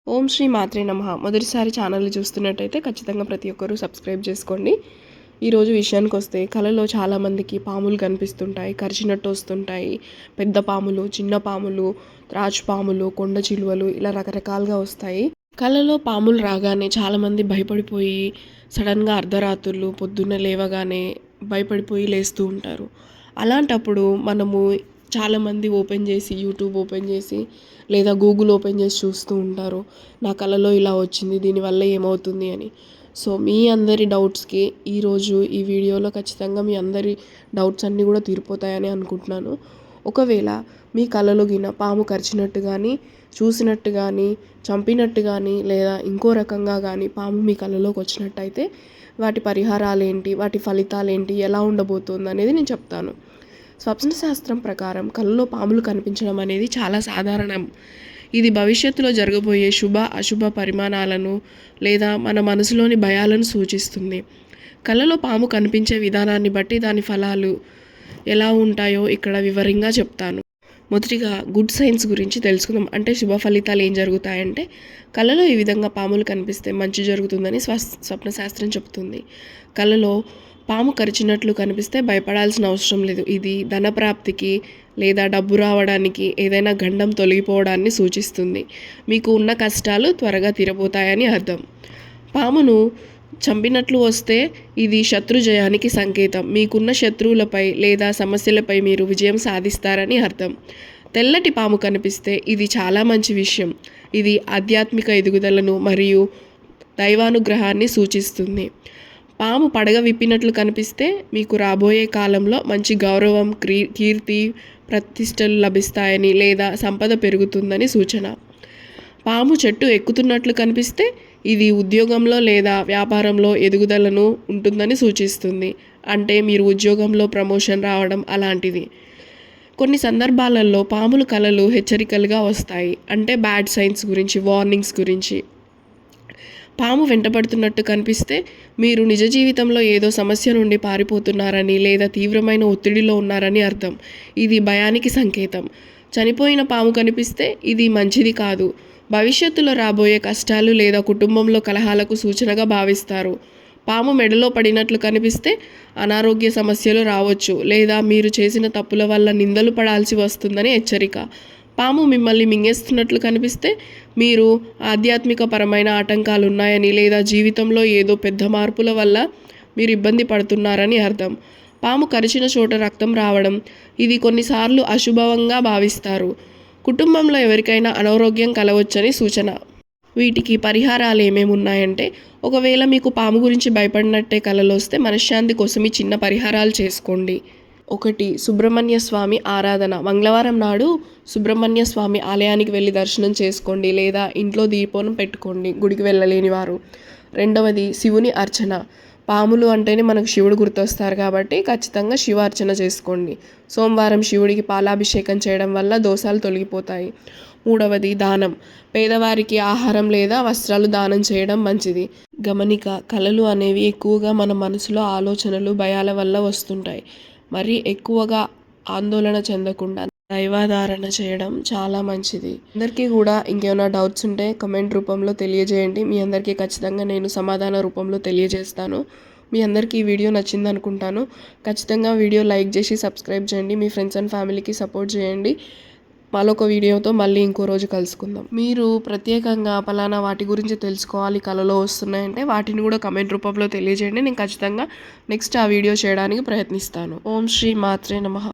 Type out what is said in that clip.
ఓం శ్రీ మాత్రే నమః. మొదటిసారి ఛానల్ని చూస్తున్నట్టయితే ఖచ్చితంగా ప్రతి ఒక్కరూ సబ్స్క్రైబ్ చేసుకోండి. ఈరోజు విషయానికి వస్తే కళలో చాలామందికి పాములు కనిపిస్తుంటాయి, కరిచినట్టు వస్తుంటాయి. పెద్ద పాములు, చిన్న పాములు, రాజు పాములు, కొండ చిలువలు ఇలా రకరకాలుగా వస్తాయి. కళలో పాములు రాగానే చాలామంది భయపడిపోయి సడన్గా అర్ధరాత్రులు పొద్దున్న లేవగానే భయపడిపోయి లేస్తూ ఉంటారు. అలాంటప్పుడు మనము చాలామంది యూట్యూబ్ ఓపెన్ చేసి లేదా గూగుల్ ఓపెన్ చేసి చూస్తూ ఉంటారు. నా కలలో ఇలా వచ్చింది, దీనివల్ల ఏమవుతుంది అని. సో మీ అందరి డౌట్స్కి ఈరోజు ఈ వీడియోలో ఖచ్చితంగా మీ అందరి డౌట్స్ అన్నీ కూడా తీరిపోతాయని అనుకుంటున్నాను. ఒకవేళ మీ కలలో గిన పాము కరిచినట్టు కానీ, చూసినట్టు కానీ, చంపినట్టు కానీ లేదా ఇంకో రకంగా కానీ పాము మీ కలలోకి వచ్చినట్టయితే వాటి పరిహారాలు ఏంటి, వాటి ఫలితాలు ఏంటి, ఎలా ఉండబోతుంది అనేది నేను చెప్తాను. స్వప్న శాస్త్రం ప్రకారం కలలో పాములు కనిపించడం అనేది చాలా సాధారణం. ఇది భవిష్యత్తులో జరగబోయే శుభ అశుభ పరిమాణాలను లేదా మన మనసులోని భయాలను సూచిస్తుంది. కలలో పాము కనిపించే విధానాన్ని బట్టి దాని ఫలాలు ఎలా ఉంటాయో ఇక్కడ వివరంగా చెప్తాను. మొదటిగా గుడ్ సైన్స్ గురించి తెలుసుకుందాం. అంటే శుభ ఫలితాలు ఏం జరుగుతాయంటే, కళలో ఈ విధంగా పాములు కనిపిస్తే మంచి జరుగుతుందని స్వప్నశాస్త్రం చెప్తుంది. కళలో పాము కరిచినట్లు కనిపిస్తే భయపడాల్సిన అవసరం లేదు. ఇది ధనప్రాప్తికి లేదా డబ్బు రావడానికి, ఏదైనా గండం తొలగిపోవడాన్ని సూచిస్తుంది. మీకు ఉన్న కష్టాలు త్వరగా తీరబోతాయని అర్థం. పామును చంపినట్లు వస్తే ఇది శత్రు జయానికి సంకేతం. మీకున్న శత్రువులపై లేదా సమస్యలపై మీరు విజయం సాధిస్తారని అర్థం. తెల్లటి పాము కనిపిస్తే ఇది చాలా మంచి విషయం. ఇది ఆధ్యాత్మిక ఎదుగుదలను మరియు దైవానుగ్రహాన్ని సూచిస్తుంది. పాము పడగ విప్పినట్లు కనిపిస్తే మీకు రాబోయే కాలంలో మంచి గౌరవం, కీర్తి, ప్రతిష్టలు లభిస్తాయని లేదా సంపద పెరుగుతుందని సూచన. పాము చెట్టు ఎక్కుతున్నట్లు కనిపిస్తే ఇది ఉద్యోగంలో లేదా వ్యాపారంలో ఎదుగుదలను ఉంటుందని సూచిస్తుంది. అంటే మీరు ఉద్యోగంలో ప్రమోషన్ రావడం అలాంటిది. కొన్ని సందర్భాలలో పాముల కలలు హెచ్చరికలుగా వస్తాయి. అంటే బ్యాడ్ సైన్స్ గురించి, వార్నింగ్స్ గురించి. పాము వెంటబడుతున్నట్టు కనిపిస్తే మీరు నిజ జీవితంలో ఏదో సమస్య నుండి పారిపోతున్నారని లేదా తీవ్రమైన ఒత్తిడిలో ఉన్నారని అర్థం. ఇది భయానికి సంకేతం. చనిపోయిన పాము కనిపిస్తే ఇది మంచిది కాదు. భవిష్యత్తులో రాబోయే కష్టాలు లేదా కుటుంబంలో కలహాలకు సూచనగా భావిస్తారు. పాము మెడలో పడినట్లు కనిపిస్తే అనారోగ్య సమస్యలు రావచ్చు లేదా మీరు చేసిన తప్పుల వల్ల నిందలు పడాల్సి వస్తుందని హెచ్చరిక. పాము మిమ్మల్ని మింగేస్తున్నట్లు కనిపిస్తే మీరు ఆధ్యాత్మిక పరమైన ఆటంకాలు ఉన్నాయని లేదా జీవితంలో ఏదో పెద్ద మార్పుల వల్ల మీరు ఇబ్బంది పడుతున్నారని అర్థం. పాము కరిచిన చోట రక్తం రావడం, ఇది కొన్నిసార్లు అశుభంగా భావిస్తారు. కుటుంబంలో ఎవరికైనా అనారోగ్యం కలవచ్చని సూచన. వీటికి పరిహారాలు ఏమేమి ఉన్నాయంటే, ఒకవేళ మీకు పాము గురించి భయపడినట్టే కలలు వస్తే మనశ్శాంతి కోసం ఈ చిన్న పరిహారాలు చేసుకోండి. 1. సుబ్రహ్మణ్య స్వామి ఆరాధన. మంగళవారం నాడు సుబ్రహ్మణ్య స్వామి ఆలయానికి వెళ్ళి దర్శనం చేసుకోండి లేదా ఇంట్లో దీపం పెట్టుకోండి, గుడికి వెళ్ళలేని వారు. 2. శివుని అర్చన. పాములు అంటేనే మనకు శివుడు గుర్తొస్తారు కాబట్టి ఖచ్చితంగా శివ అర్చన చేసుకోండి. సోమవారం శివుడికి పాలాభిషేకం చేయడం వల్ల దోషాలు తొలగిపోతాయి. 3. దానం. పేదవారికి ఆహారం లేదా వస్త్రాలు దానం చేయడం మంచిది. గమనిక, కలలు అనేవి ఎక్కువగా మన మనసులో ఆలోచనలు, భయాల వల్ల వస్తుంటాయి. మరి ఎక్కువగా ఆందోళన చెందకుండా దైవాధారణ చేయడం చాలా మంచిది. అందరికీ కూడా ఇంకేమైనా డౌట్స్ ఉంటే కమెంట్ రూపంలో తెలియజేయండి. మీ అందరికీ ఖచ్చితంగా నేను సమాధాన రూపంలో తెలియజేస్తాను. మీ అందరికీ ఈ వీడియో నచ్చింది అనుకుంటాను. ఖచ్చితంగా వీడియో లైక్ చేసి సబ్స్క్రైబ్ చేయండి. మీ ఫ్రెండ్స్ అండ్ ఫ్యామిలీకి సపోర్ట్ చేయండి. మరొక వీడియోతో మళ్ళీ ఇంకో రోజు కలుసుకుందాం. మీరు ప్రత్యేకంగా పలానా వాటి గురించి తెలుసుకోవాలి, కలలో వస్తున్నాయంటే వాటిని కూడా కమెంట్ రూపంలో తెలియజేయండి. నేను ఖచ్చితంగా నెక్స్ట్ ఆ వీడియో చేయడానికి ప్రయత్నిస్తాను. ఓం శ్రీ మాత్రే నమః.